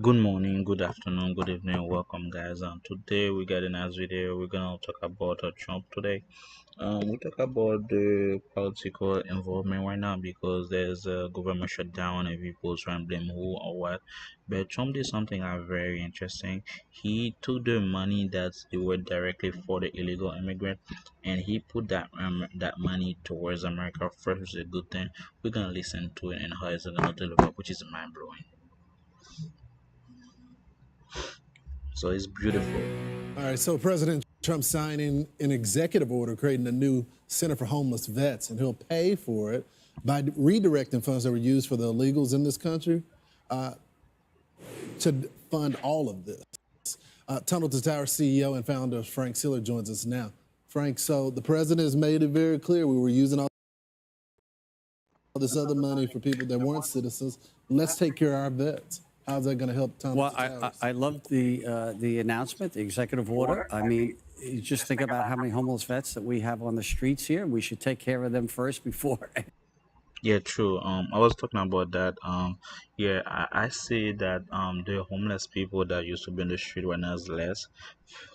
Good morning, good afternoon, good evening, welcome guys. Today we got a nice video. We're gonna talk about Trump today. We talk about the political involvement right now because there's a government shutdown and people trying to blame who or what. But Trump did something very interesting. He took the money that they were directly for the illegal immigrant and he put that money towards America first, which is a good thing. We're gonna listen to it and how it's gonna deliver, which is mind blowing. So it's beautiful. All right, so President Trump signing an executive order creating a new Center for Homeless Vets, and he'll pay for it by redirecting funds that were used for the illegals in this country to fund all of this. Tunnel to Tower CEO and founder Frank Siller joins us now. Frank, so the president has made it very clear we were using all this other money for people that weren't citizens. Let's take care of our vets. How's that going to help Tunnel Well, to I, I Towers? I love the announcement, the executive order. I mean, you just think about how many homeless vets that we have on the streets here. We should take care of them first before. Yeah, true. I was talking about that. Yeah, I see that the homeless people that used to be in the street right now is less.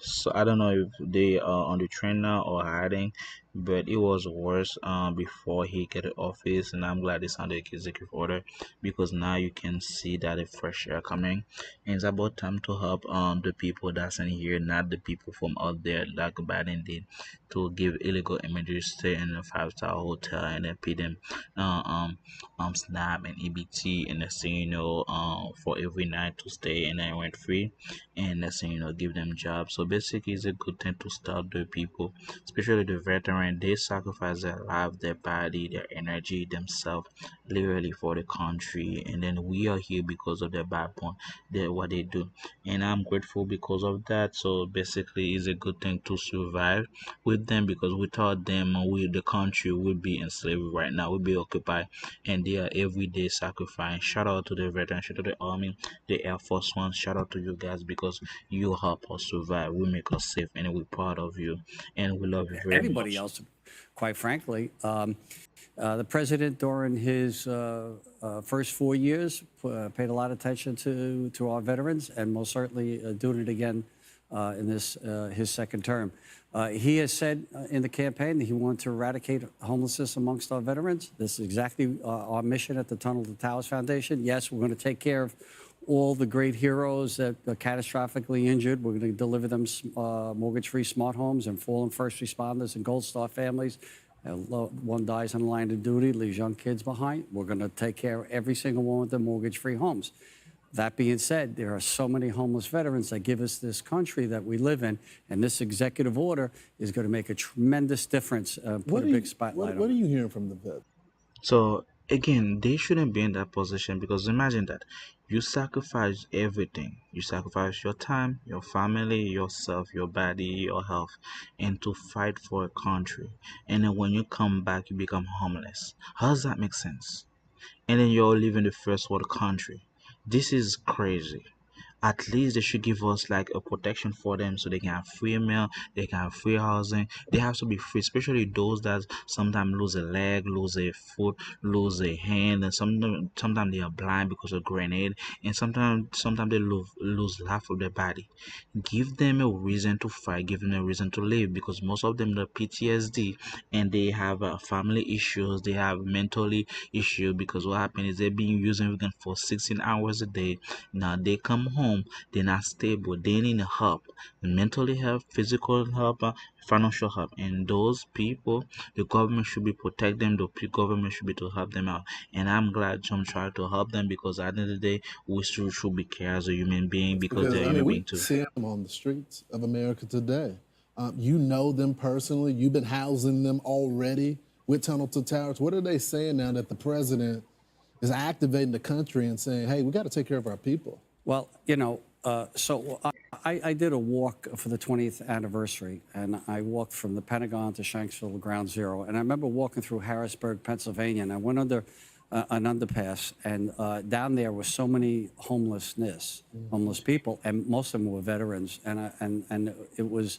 So I don't know if they are on the train now or hiding, but it was worse before he get the office, and I'm glad it's on the executive order because now you can see that a fresh air coming, and it's about time to help the people that's in here, not the people from out there like Biden did, to give illegal images stay in a five-star hotel and then pay them uh, um SNAP and EBT and next thing you know for every night to stay and then rent free and next thing you know give them jobs. So basically it's a good thing to start the people, especially the veteran. They sacrifice their life, their body, their energy, themselves literally for the country, and then we are here because of their backbone, their what they do, and I'm grateful because of that. So basically it's a good thing to survive with them because without them we the country would be in slavery right now, would be occupied, and they are every day sacrificing. Shout out to the veterans, shout out to the army, the air force ones, shout out to you guys because you help us survive, we make us safe, and we're proud of you and we love you very Everybody much. else, quite frankly. The president, during his first 4 years, paid a lot of attention to our veterans, and most certainly doing it again in this his second term. He has said in the campaign that he wanted to eradicate homelessness amongst our veterans. This is exactly our mission at the Tunnel to Towers Foundation. Yes, we're going to take care of all the great heroes that are catastrophically injured. We're going to deliver them mortgage-free smart homes and fallen first responders and Gold Star families. One dies on the line of duty, leaves young kids behind. We're going to take care of every single one with the mortgage-free homes. That being said, there are so many homeless veterans that give us this country that we live in, and this executive order is going to make a tremendous difference, put a big spotlight What on are it. you hearing from the vets? So again, they shouldn't be in that position because imagine that you sacrifice everything. You sacrifice your time, your family, yourself, your body, your health, and to fight for a country. And then when you come back, you become homeless. How does that make sense? And then you're living the first world country. This is crazy. At least they should give us like a protection for them so they can have free meal, they can have free housing. They have to be free, especially those that sometimes lose a leg, lose a foot, lose a hand, and sometimes they are blind because of grenade, and sometimes they lose half of their body. Give them a reason to fight, give them a reason to live because most of them have PTSD and they have family issues, they have mentally issue because what happened is they've been using vegan for 16 hours a day. Now they come home, they're not stable, they need help, mentally help, physical help, financial help, and those people, the government should be protect them. The government should be to help them out, and I'm glad Trump tried to help them because at the end of the day, we should be care as a human being because Because they're I mean, human we being too. see them on the streets of America today. You know them personally. You've been housing them already with Tunnel to Towers. What are they saying now that the president is activating the country and saying, "Hey, we got to take care of our people"? Well, I did a walk for the 20th anniversary, and I walked from the Pentagon to Shanksville Ground Zero. And I remember walking through Harrisburg, Pennsylvania, and I went under an underpass, and down there were so many homeless people, and most of them were veterans, and it was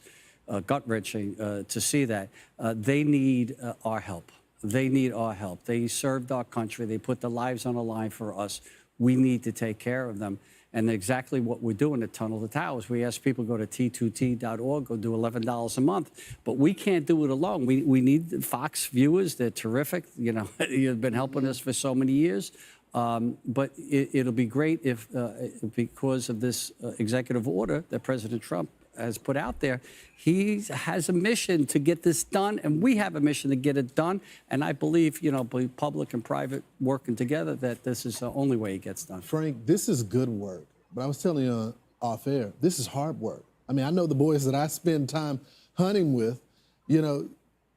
gut wrenching to see that. They need our help. They need our help. They served our country. They put their lives on the line for us. we need to take care of them. And exactly what we're doing at Tunnel to Towers. We ask people to go to T2T.org, go do $11 a month. But we can't do it alone. We need Fox viewers. They're terrific. You know, you've been helping us for so many years. But it'll be great if, because of this executive order that President Trump has put out there, he has a mission to get this done, and we have a mission to get it done. And I believe, you know, public and private working together, that this is the only way it gets done. Frank, this is good work, but I was telling you off air, this is hard work. I mean, I know the boys that I spend time hunting with, you know,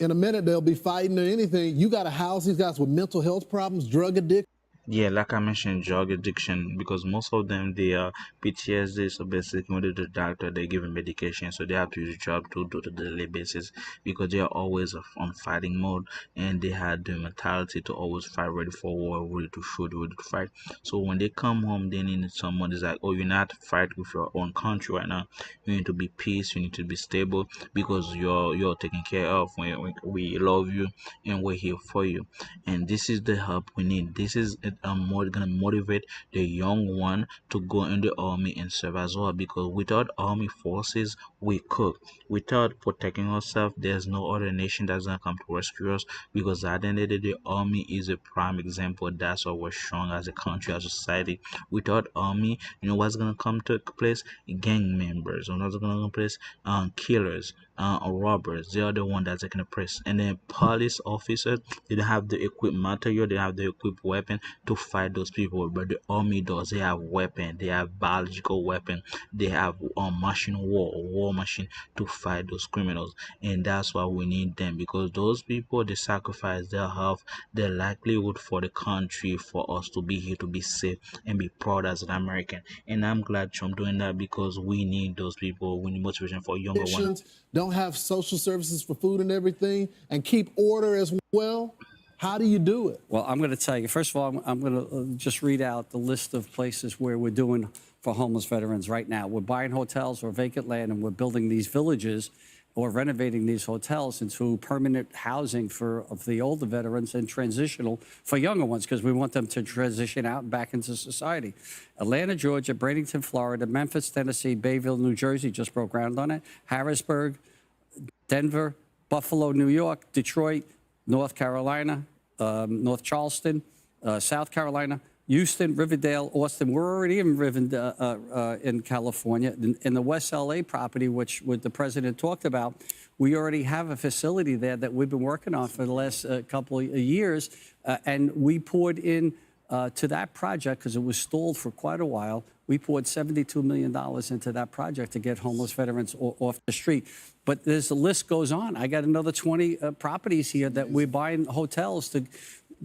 in a minute they'll be fighting or anything. You got to house these guys with mental health problems, drug addiction. Yeah, like I mentioned, drug addiction, because most of them they are PTSD. So basically, when they go to the doctor, they give them medication, so they have to use drug to do the daily basis because they are always on fighting mode, and they had the mentality to always fight, ready for war, ready to shoot, ready to fight. So when they come home, they need someone that's like, oh, you're not fight with your own country right now. You need to be peace. You need to be stable because you're taken care of. We love you and we're here for you, and this is the help we need. This is more gonna motivate the young one to go in the army and serve as well, because without army forces we cook. Without protecting ourselves, there's no other nation that's gonna come to rescue us, because at the end of the day, the army is a prime example. That's why we're strong as a country, as a society. Without army, you know what's gonna come to place? Gang members. And what's gonna come to place? Killers, robbers. They are the one that's taking the place. And then police officers, they don't have the equipped material, they have the equipped weapon to fight those people. But the army does. They have weapon, they have biological weapon, they have machine war machine to fight those criminals. And that's why we need them, because those people, they sacrifice their health, their livelihood for the country, for us to be here, to be safe and be proud as an American. And I'm glad Trump doing that, because we need those people. We need motivation for younger ones. Don't have social services for food and everything, and keep order as well. How do you do it? Well, I'm going to tell you, first of all, I'm going to just read out the list of places where we're doing for homeless veterans right now. We're buying hotels or vacant land, and we're building these villages or renovating these hotels into permanent housing for of the older veterans and transitional for younger ones, because we want them to transition out and back into society. Atlanta, Georgia, Bradenton, Florida, Memphis, Tennessee, Bayville, New Jersey, just broke ground on it, Harrisburg, Denver, Buffalo, New York, Detroit, North Carolina, North Charleston, South Carolina, Houston, Riverdale, Austin. We're already in California. In the West LA property, which the president talked about, we already have a facility there that we've been working on for the last couple of years. And we poured in to that project, because it was stalled for quite a while. We poured $72 million into that project to get homeless veterans off the street. But the list goes on. I got another 20 properties here that we're buying hotels to,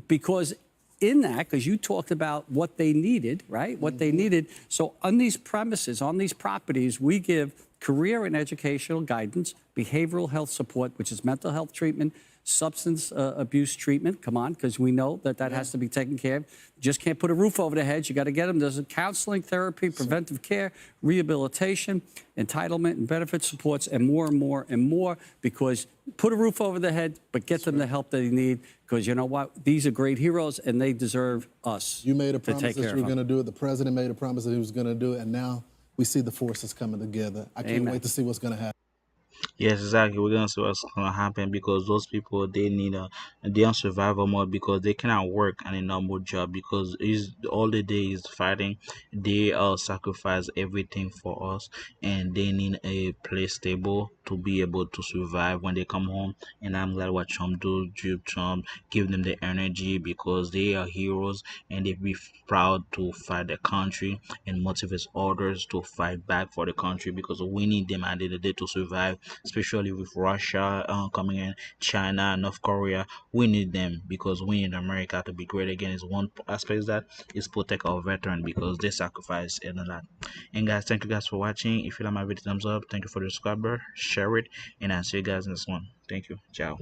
because in that, because you talked about what they needed, right? What they needed. So on these premises, on these properties, we give career and educational guidance, behavioral health support, which is mental health treatment, substance abuse treatment. Come on, because we know that has to be taken care of. You just can't put a roof over their heads. You got to get them. There's counseling, therapy, preventive care, rehabilitation, entitlement and benefit supports, and more and more and more, because put a roof over their head, but get them the help they need, because you know what? These are great heroes, and they deserve us. You made a to promise take that care you were of them. going to do it. The president made a promise that he was going to do it, and now we see the forces coming together. I can't Amen. wait to see what's going to happen. Yes, exactly. We're gonna see what's gonna happen, because those people, they need they on survival mode, because they cannot work in a normal job, because is all the day is fighting. They sacrifice everything for us, and they need a place stable to be able to survive when they come home. And I'm glad what Trump do. Trump give them the energy, because they are heroes, and they be proud to fight the country and motivate others to fight back for the country, because we need them at the end of the day to survive, especially with Russia coming in, China, North Korea. We need them, because we need America to be great again. Is one aspect that is protect our veteran, because they sacrifice and a lot. And guys, thank you guys for watching. If you like my video, thumbs up. Thank you for the subscriber, share it, and I'll see you guys in this one. Thank you. Ciao.